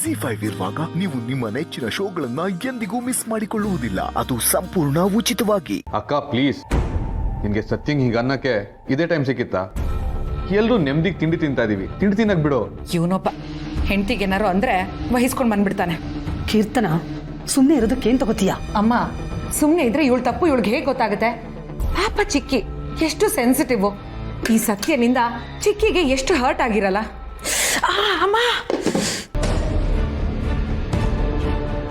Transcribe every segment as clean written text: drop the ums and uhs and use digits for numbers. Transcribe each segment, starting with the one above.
ZEE5 ಇರುವಾಗ ನೀವು ನಿಮ್ಮ ನೆಚ್ಚಿನ ಶೋಗಳನ್ನ ಎಂದಿಗೂ ಮಿಸ್ ಮಾಡಿಕೊಳ್ಳುವುದಿಲ್ಲ. ಅದು ಸಂಪೂರ್ಣ ಉಚಿತವಾಗಿ. ಅಕ್ಕ ಪ್ಲೀಸ್, ನಿನ್ಗೆ ಸತ್ಯಂಗ್ ಹೀಗೆ ಅನ್ನಕ್ಕೆ ಇದೇ ಟೈಮ್ ಸಿಕ್ಕಿತ್ತಾ? ಎಲ್ರು ನೆಮ್ಮದಿಗೆ ತಿಂಡಿ ತಿಂತಾ ಇದೀವಿ, ತಿಂಡಿ ತಿನ್ನಕ್ ಬಿಡು. ಇವನೊಬ್ಬ ಹೆಂಡತಿಗೇನಾರು ಅಂದ್ರೆ ವಹಿಸ್ಕೊಂಡು ಬಂದ್ಬಿಡ್ತಾನೆ. ಕೀರ್ತನ, ಸುಮ್ಮನೆ ಇರೋದಕ್ಕೇನ್ ತಗೋತೀಯ? ಅಮ್ಮ ಸುಮ್ಮನೆ ಇದ್ರೆ ಇವಳು ತಪ್ಪು ಇವಳಿಗೆ ಹೇಗೆ ಗೊತ್ತಾಗುತ್ತೆ? ಪಾಪ ಚಿಕ್ಕಿ ಎಷ್ಟು ಸೆನ್ಸಿಟಿವ್. ಈ ಸತ್ಯನಿಂದ ಚಿಕ್ಕಿಗೆ ಎಷ್ಟು ಹರ್ಟ್ ಆಗಿರಲ್ಲ. ಅಮ್ಮ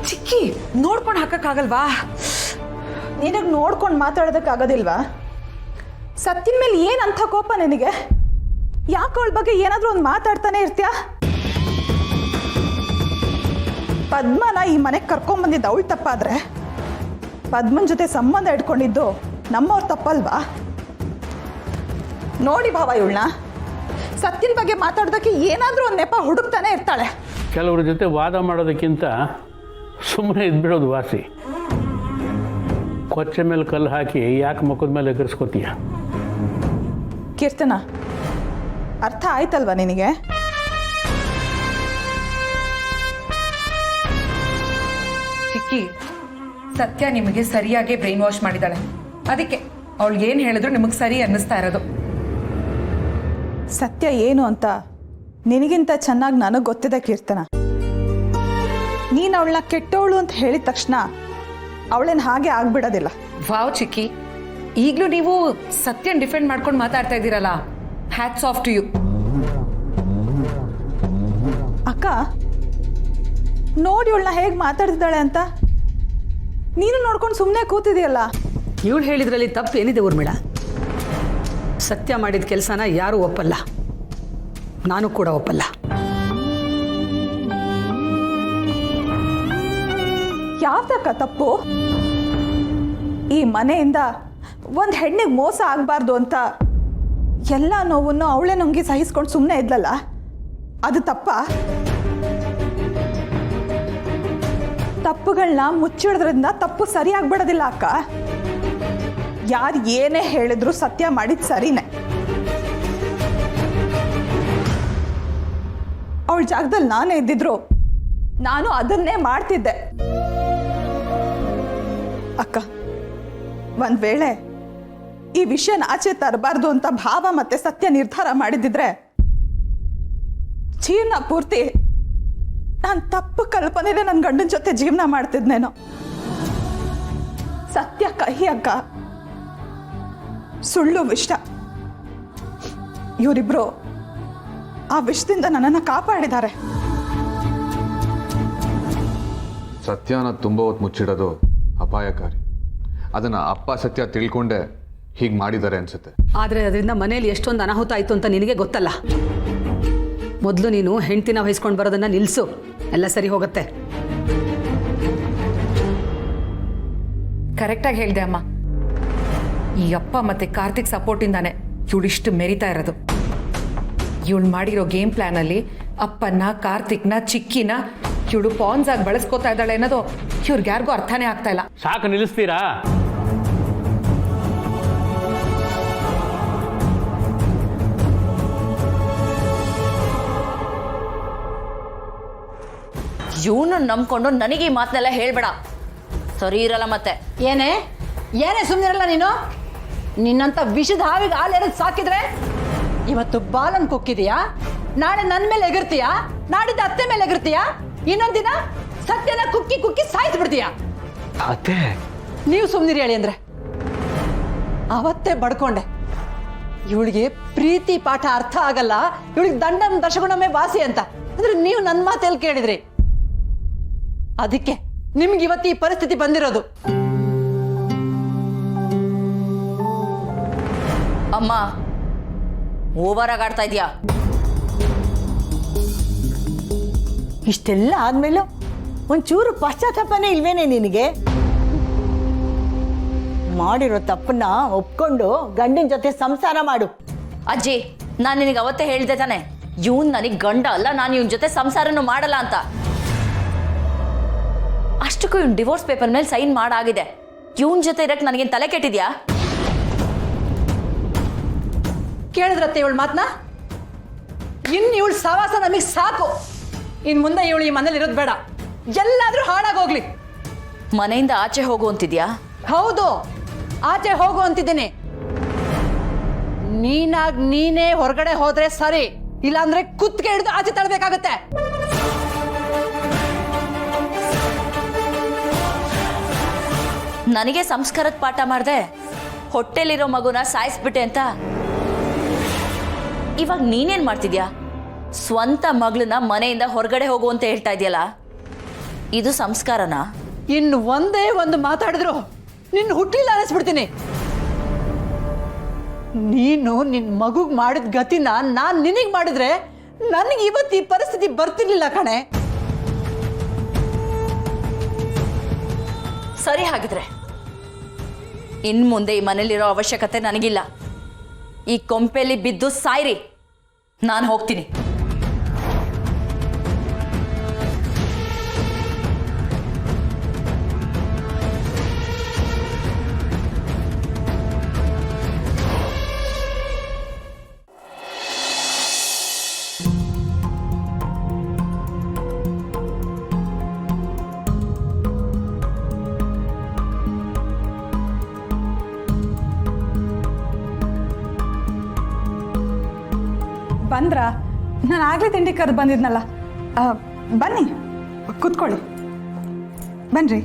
ಚಿಕ್ಕಿ ನೋಡ್ಕೊಂಡು ಹಾಕಕ್ಕಾಗಲ್ವಾ? ನಿನಗೆ ನೋಡ್ಕೊಂಡು ಮಾತಾಡೋದಕ್ಕಾಗೋದಿಲ್ವಾ? ಸತ್ಯನ ಮೇಲೆ ಏನಂತ ಕೋಪ ನಿನಗೆ? ಯಾಕೆ ಅವಳ ಬಗ್ಗೆ ಏನಾದರೂ ಒಂದು ಮಾತಾಡ್ತಾನೆ ಇರ್ತೀಯ? ಪದ್ಮನ ಈ ಮನೆಗೆ ಕರ್ಕೊಂಡ್ಬಂದಿದ್ದು ಅವಳು ತಪ್ಪಾದ್ರೆ ಪದ್ಮನ್ ಜೊತೆ ಸಂಬಂಧ ಇಟ್ಕೊಂಡಿದ್ದು ನಮ್ಮವ್ರ ತಪ್ಪಲ್ವಾ? ನೋಡಿ ಭಾವ, ಇವಳನ್ನ ಸತ್ಯನ ಬಗ್ಗೆ ಮಾತಾಡೋದಕ್ಕೆ ಏನಾದರೂ ಒಂದು ನೆಪ ಹುಡುಕ್ತಾನೆ ಇರ್ತಾಳೆ. ಕೆಲವ್ರ ಜೊತೆ ವಾದ ಮಾಡೋದಕ್ಕಿಂತ ಸುಮ್ಮನೆ ಇದ್ಬಿಡೋದು ವಾಸಿ. ಕೊಚ್ಚೆ ಮೇಲೆ ಕಲ್ಲು ಹಾಕಿ ಯಾಕೆ ಮುಖದ ಮೇಲೆ ಎಗರಿಸ್ಕೋತೀಯ? ಕೀರ್ತನ, ಅರ್ಥ ಆಯ್ತಲ್ವಾ ನಿನಗೆ? ಚಿಕ್ಕಿ, ಸತ್ಯ ನಿಮಗೆ ಸರಿಯಾಗಿ ಬ್ರೈನ್ ವಾಶ್ ಮಾಡಿದಾಳೆ. ಅದಕ್ಕೆ ಅವಳಿಗೆ ಏನು ಹೇಳಿದ್ರು ನಿಮಗೆ ಸರಿ ಅನ್ನಿಸ್ತಾ ಇರೋದು. ಸತ್ಯ ಏನು ಅಂತ ನಿನಗಿಂತ ಚೆನ್ನಾಗಿ ನನಗೆ ಗೊತ್ತಿದೆ ಕೀರ್ತನ. ನೀನು ಅವಳನ್ನ ಕೆಟ್ಟವಳು ಅಂತ ಹೇಳಿದ ತಕ್ಷಣ ಅವಳೇನು ಹಾಗೆ ಆಗ್ಬಿಡೋದಿಲ್ಲ. ವಾವ್ ಚಿಕ್ಕಿ, ಈಗಲೂ ನೀವು ಸತ್ಯನ ಡಿಫೆಂಡ್ ಮಾಡ್ಕೊಂಡು ಮಾತಾಡ್ತಾ ಇದ್ದೀರಲ್ಲ, ಹ್ಯಾಟ್ಸ್ ಆಫ್ ಟು ಯು. ಅಕ್ಕ, ನೋಡಿ ಇವಳನ್ನ ಹೇಗೆ ಮಾತಾಡ್ತಿದ್ದಾಳೆ ಅಂತ. ನೀನು ನೋಡ್ಕೊಂಡು ಸುಮ್ಮನೆ ಕೂತಿದೆಯಲ್ಲ. ಇವಳು ಹೇಳಿದ್ರಲ್ಲಿ ತಪ್ಪು ಏನಿದೆ ಊರ್ಮಿಳ? ಸತ್ಯ ಮಾಡಿದ ಕೆಲಸನ ಯಾರೂ ಒಪ್ಪಲ್ಲ, ನಾನು ಕೂಡ ಒಪ್ಪಲ್ಲ. ಯಾವ್ದಕ್ಕ ತಪ್ಪು? ಈ ಮನೆಯಿಂದ ಒಂದು ಹೆಣ್ಣಿಗೆ ಮೋಸ ಆಗಬಾರ್ದು ಅಂತ ಎಲ್ಲ ನೋವನ್ನು ಅವಳೇ ನುಂಗಿ ಸಹಿಸ್ಕೊಂಡು ಸುಮ್ಮನೆ ಇದ್ಲಲ್ಲ, ಅದು ತಪ್ಪ? ತಪ್ಪುಗಳನ್ನ ಮುಚ್ಚಿಡೋದ್ರಿಂದ ತಪ್ಪು ಸರಿಯಾಗ್ಬಿಡೋದಿಲ್ಲ ಅಕ್ಕ. ಯಾರು ಏನೇ ಹೇಳಿದ್ರು ಸತ್ಯ ಮಾಡಿದ್ ಸರಿನೇ. ಅವಳ ಜಾಗದಲ್ಲಿ ನಾನೇ ಇದ್ದಿದ್ರು ನಾನು ಅದನ್ನೇ ಮಾಡ್ತಿದ್ದೆ. ಅಕ್ಕ, ಒಂದ್ ವೇಳೆ ಈ ವಿಷಯನ ಆಚೆ ತರಬಾರ್ದು ಅಂತ ಭಾವ ಮತ್ತೆ ಸತ್ಯ ನಿರ್ಧಾರ ಮಾಡಿದಿದ್ರೆ ಜೀವನ ಪೂರ್ತಿ ನಾನು ತಪ್ಪು ಕಲ್ಪನೆಲೆ ನನ್ನ ಗಂಡನ ಜೊತೆ ಜೀವನ ಮಾಡ್ತಿದ್ನೇನೋ. ಸತ್ಯ ಕಹಿ ಅಕ್ಕ, ಸುಳ್ಳು ವಿಷ. ಇವರಿಬ್ರು ಆ ವಿಷದಿಂದ ನನ್ನನ್ನು ಕಾಪಾಡಿದ್ದಾರೆ. ಸತ್ಯನ ತುಂಬ ಹೊತ್ತು ಮುಚ್ಚಿಡೋದು ಅಪಾಯಕಾರಿ. ಅದನ್ನ ಅಪ್ಪ ಸತ್ಯ ತಿಳ್ಕೊಂಡೆ ಹೀಗೆ ಮಾಡಿದ್ದಾರೆ ಅನ್ಸುತ್ತೆ. ಆದರೆ ಅದರಿಂದ ಮನೇಲಿ ಎಷ್ಟೊಂದು ಅನಾಹುತ ಆಯಿತು ಅಂತ ನಿನಗೆ ಗೊತ್ತಲ್ಲ. ಮೊದಲು ನೀನು ಹೆಂಡ್ತಿನ ವಹಿಸ್ಕೊಂಡು ಬರೋದನ್ನ ನಿಲ್ಲಿಸು, ಎಲ್ಲ ಸರಿ ಹೋಗುತ್ತೆ. ಕರೆಕ್ಟಾಗಿ ಹೇಳಿದೆ ಅಮ್ಮ. ಈ ಅಪ್ಪ ಮತ್ತೆ ಕಾರ್ತಿಕ್ ಸಪೋರ್ಟಿಂದಾನೆ ಇವಳಿಷ್ಟು ಮೆರಿತಾ ಇರೋದು. ಇವಳು ಮಾಡಿರೋ ಗೇಮ್ ಪ್ಲಾನಲ್ಲಿ ಅಪ್ಪನ, ಕಾರ್ತಿಕ್ನ, ಚಿಕ್ಕಿನ ಇವಳು ಪಾನ್ಸ್ ಆಗಿ ಬಳಸ್ಕೋತಾ ಇದ್ದಾಳೆ ಅನ್ನೋದು ಇವ್ರಿಗೆ ಯಾರಿಗೂ ಅರ್ಥನೇ ಆಗ್ತಾ ಇಲ್ಲ. ಸಾಕು, ನಿಲ್ಲಿಸ್ತೀರಾ? ಇವನು ನಂಬ್ಕೊಂಡು ನನಗೆ ಈ ಮಾತನ್ನೆಲ್ಲ ಹೇಳ್ಬೇಡ, ಸರಿ ಇರಲ್ಲ. ಮತ್ತೆ ಏನೇ ಸುಮ್ಮನಿರಲ್ಲ ನೀನು? ನಿನ್ನಂತ ವಿಷದ ಹಾವಿಗೆ ಹಾಲೆರದು ಸಾಕಿದ್ರೆ ಇವತ್ತು ಬಾಲನ್ ಕೊಕ್ಕಿದೀಯಾ, ನಾಳೆ ನನ್ನ ಮೇಲೆ ಎಗರ್ತೀಯಾ, ನಾಡಿದ್ದ ಅತ್ತೆ ಮೇಲೆ ಎಗರ್ತೀಯಾ, ಇನ್ನೊಂದ್ ದಿನ ಸತ್ಯನ ಕುಕ್ಕಿ ಕುಕ್ಕಿ ಸಾಯ್ತು ಬಿಡ್ತೀಯಾ? ಅತ್ತೆ, ನೀವು ಸುಮ್ಮನಿರಿ ಹೇಳಿ ಅಂದ್ರೆ ಅವತ್ತೇ ಬಡ್ಕೊಂಡೆ. ಇವಳಿಗೆ ಪ್ರೀತಿ ಪಾಠ ಅರ್ಥ ಆಗಲ್ಲ, ಇವಳಿಗೆ ದಂಡಂ ದಶಗುಣಮೇ ವಾಸಿ ಅಂತ. ಅಂದ್ರೆ ನೀವು ನನ್ನ ಮಾತೆಲ್ಲಿ ಕೇಳಿದ್ರಿ, ಅದಕ್ಕೆ ನಿಮ್ಗೆ ಇವತ್ತು ಈ ಪರಿಸ್ಥಿತಿ ಬಂದಿರೋದು. ಅಮ್ಮ ಓವರ್ ಆಗಿ ಆಡ್ತಾ ಇದೀಯಾ. ಇಷ್ಟೆಲ್ಲ ಆದ್ಮೇಲೂ ಒಂಚೂರು ಪಶ್ಚಾತ್ತಾಪನೇ ಇಲ್ವೇನೆ ನಿನಗೆ? ಮಾಡಿರೋ ತಪ್ಪನ್ನ ಒಪ್ಕೊಂಡು ಗಂಡನ ಜೊತೆ ಸಂಸಾರ ಮಾಡು. ಅಜ್ಜಿ, ನಾನು ನಿನಗೆ ಅವತ್ತೇ ಹೇಳಿದೆ ತಾನೆ, ಇವನ್ ನನಗೆ ಗಂಡ ಅಲ್ಲ, ನಾನು ಇವನ್ ಜೊತೆ ಸಂಸಾರನೂ ಮಾಡಲ್ಲ ಅಂತ. ಅಷ್ಟಕ್ಕೂ ಇವನ್ ಡಿವೋರ್ಸ್ ಪೇಪರ್ ಮೇಲೆ ಸೈನ್ ಮಾಡಾಗಿದೆ. ಇವನ್ ಜೊತೆ ಇರಕ್ಕೆ ನನಗೇನು ತಲೆ ಕೆಟ್ಟಿದ್ಯಾ? ಕೇಳಿದ್ರತ್ತೆ ಇವಳು ಮಾತನ್ನ? ಇನ್ನು ಇವಳು ಸವಾಸ ನಮಗೆ ಸಾಕು. ಇನ್ ಮುಂದೆ ಇವಳು ಈ ಮನೇಲಿ ಇರೋದು ಬೇಡ, ಎಲ್ಲಾದ್ರೂ ಹಾಳಾಗೋಗ್ಲಿ. ಮನೆಯಿಂದ ಆಚೆ ಹೋಗು ಅಂತಿದ್ಯಾ? ಹೌದು, ಆಚೆ ಹೋಗು ಅಂತಿದ್ದೀನಿ. ನೀನೇ ಹೊರಗಡೆ ಹೋದ್ರೆ ಸರಿ, ಇಲ್ಲಾಂದ್ರೆ ಕುತ್ತಿಗೆ ಹಿಡಿದು ಆಚೆ ತಳ್ಬೇಕಾಗತ್ತೆ. ನನಗೆ ಸಂಸ್ಕಾರದ ಪಾಠ ಮಾಡ್ದೆ, ಹೊಟ್ಟೆಲಿರೋ ಮಗುನ ಸಾಯಿಸ್ಬಿಟ್ಟೆ ಅಂತ. ಇವಾಗ ನೀನೇನ್ ಮಾಡ್ತಿದ್ಯಾ? ಸ್ವಂತ ಮಗಳನ್ನ ಮನೆಯಿಂದ ಹೊರಗಡೆ ಹೋಗು ಅಂತ ಹೇಳ್ತಾ ಇದೆಯಲ್ಲ, ಇದು ಸಂಸ್ಕಾರನಾ? ಇನ್ನು ಒಂದೇ ಒಂದು ಮಾತಾಡಿದ್ರು ನಿನ್ನ ಹುಟ್ಟಿಲ್ಲ ಅನಿಸ್ಬಿಡ್ತೀನಿ. ನೀನು ನಿನ್ ಮಗುಗ್ ಮಾಡಿದ ಗತಿನ ನಾನ್ ನಿನಗ್ ಮಾಡಿದ್ರೆ ನನಗೆ ಇವತ್ತು ಈ ಪರಿಸ್ಥಿತಿ ಬರ್ತಿರ್ಲಿಲ್ಲ ಕಣೆ. ಸರಿ, ಹಾಗಿದ್ರೆ ಇನ್ ಮುಂದೆ ಈ ಮನೇಲಿರೋ ಅವಶ್ಯಕತೆ ನನಗಿಲ್ಲ. ಈ ಕೊಂಪೆಲಿ ಬಿದ್ದು ಸಾಯ್ರಿ, ನಾನು ಹೋಗ್ತೀನಿ. ಬಂದ್ರ? ನಾನು ಆಗಲೇ ತಿಂಡಿ ಕರೆದು ಬಂದಿದ್ನಲ್ಲ. ಬನ್ನಿ, ಕೂತ್ಕೊಳ್ಳಿ. ಬನ್ರಿ.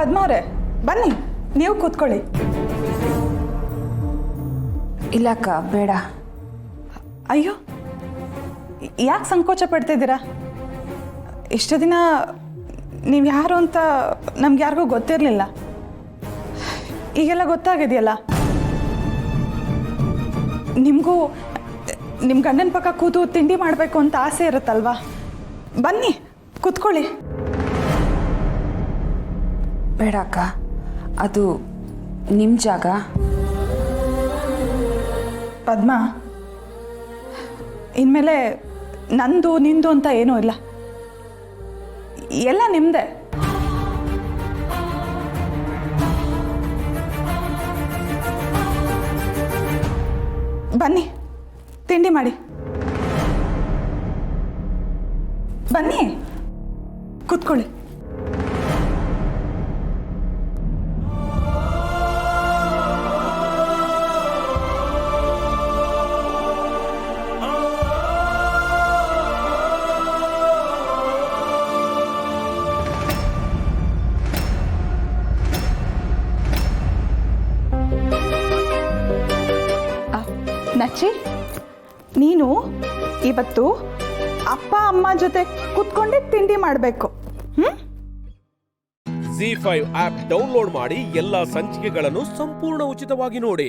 ಪದ್ಮಾವ್ರೆ, ಬನ್ನಿ, ನೀವು ಕೂತ್ಕೊಳ್ಳಿ. ಇಲ್ಲಕ್ಕ, ಬೇಡ. ಅಯ್ಯೋ, ಯಾಕೆ ಸಂಕೋಚ ಪಡ್ತಿದ್ದೀರಾ? ಇಷ್ಟು ದಿನ ನೀವು ಯಾರು ಅಂತ ನಮ್ಗೆ ಯಾರಿಗೂ ಗೊತ್ತಿರಲಿಲ್ಲ. ಈಗೆಲ್ಲ ಗೊತ್ತಾಗಿದೆಯಲ್ಲ. ನಿಮಗೂ ನಿಮ್ಮ ಗಂಡನ ಪಕ್ಕ ಕೂತು ತಿಂಡಿ ಮಾಡಬೇಕು ಅಂತ ಆಸೆ ಇರುತ್ತಲ್ವಾ? ಬನ್ನಿ, ಕೂತ್ಕೊಳ್ಳಿ. ಬೇಡ ಅಕ್ಕ, ಅದು ನಿಮ್ಮ ಜಾಗ. ಪದ್ಮ, ಇನ್ಮೇಲೆ ನಂದು ನಿಂದು ಅಂತ ಏನೂ ಇಲ್ಲ, ಎಲ್ಲ ನಿಮ್ಮದೇ. ಬನ್ನಿ, ತಿಂಡಿ ಮಾಡಿ. ಬನ್ನಿ, ಕೂತ್ಕೊಳ್ಳಿ. ನಚ್ಚಿ, ನೀನು ಇವತ್ತು ಅಪ್ಪ ಅಮ್ಮ ಜೊತೆ ಕೂತ್ಕೊಂಡೆ ತಿಂಡಿ ಮಾಡಬೇಕು. ZEE5 ಆಪ್ ಡೌನ್ಲೋಡ್ ಮಾಡಿ ಎಲ್ಲಾ ಸಂಚಿಕೆಗಳನ್ನು ಸಂಪೂರ್ಣ ಉಚಿತವಾಗಿ ನೋಡಿ.